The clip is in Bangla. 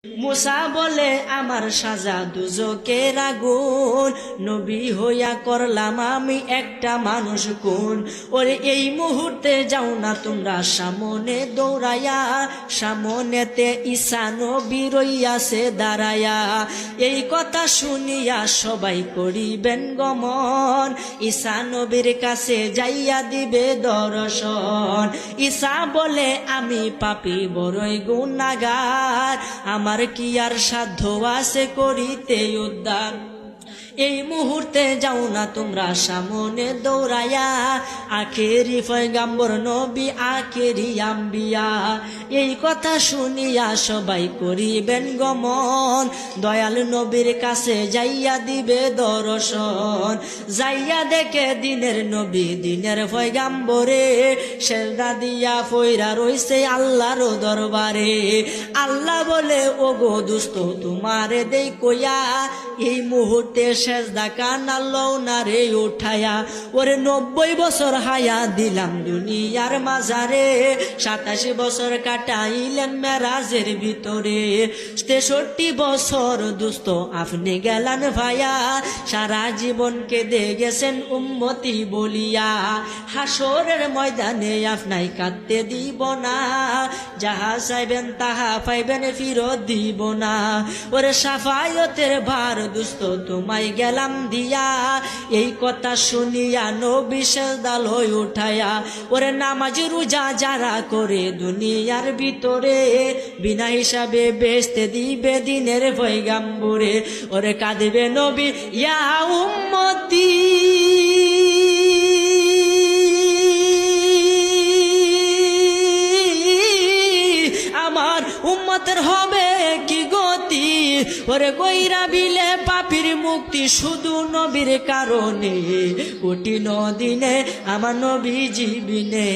মুসা বলে আমার সাজা দুজকের আগুন, নবী হইয়া করলাম আমি একটা মানুষ কোন। ওরে এই মুহূর্তে যাও না তোমরা সামনে দৌড়াইয়া, সামনেতে ঈসা নবী রইয়াছে দাঁড়াইয়া। এই কথা শুনিয়া সবাই করিবেন গমন, ঈসা নবীর কাছে যাইয়া দিবে দর্শন। ঈসা বলে আমি পাপী বড়ই গুনাহগার, আমার কি আর সাধ্য আছে করিতে উদ্ধার। এই মুহূর্তে যাও না তোমরা সামনে দৌড়াইয়া, আখেরি পয়গাম্বর নবী আখেরি আম্বিয়া। এই কথা শুনিয়া সবাই করিবেন গমন, দয়াল নবীর কাছে যাইয়া দিবে দর্শন। যাইয়া দেখে দিনের নবী দিনের পয়গাম্বরে, সেজদা দিয়া ফইরা রইছে আল্লাহর দরবারে। আল্লাহ বলে ওগো দুস্ত তোমারে দেই কইয়া, এই মুহূর্তে সেজদা কানা লও না রে উঠায়া। ওরে 90 বছর হায়া দিলাম দুনিয়ার মাঝারে, 27 বছর কাটাইলেন মেরাজের ভিতরে। 63 বছর দুস্ত আপনি গেলেন ভাইয়া, সারা জীবন কেঁদে গেছেন উম্মতি বলিয়া। হাসরের ময়দানে আপনাই কাঁদতে দিব না, যাহা চাইবেন তাহা পাইবেন ফিরত দিব না। ওরে সাফায়তের ভার দুস্ত তোমায় গেলাম দিয়া, এই কথা শুনিয়া নবী সেজদা লই উঠায়া। ওরে নামাজ রোজা যারা করে দুনিয়ার ভিতরে, বিনা হিসাবে বেচতে দিবে দিনের পয়গাম্বরে। ওরে কাঁদবে নবী ইয়া উম্মতি, আমার উম্মতের হবে কি গতি। ওরে কইরা বিলে পাপীর মুক্তি শুধু নবীর কারণে, কঠিন দিনে আমার নবী জীবিনে।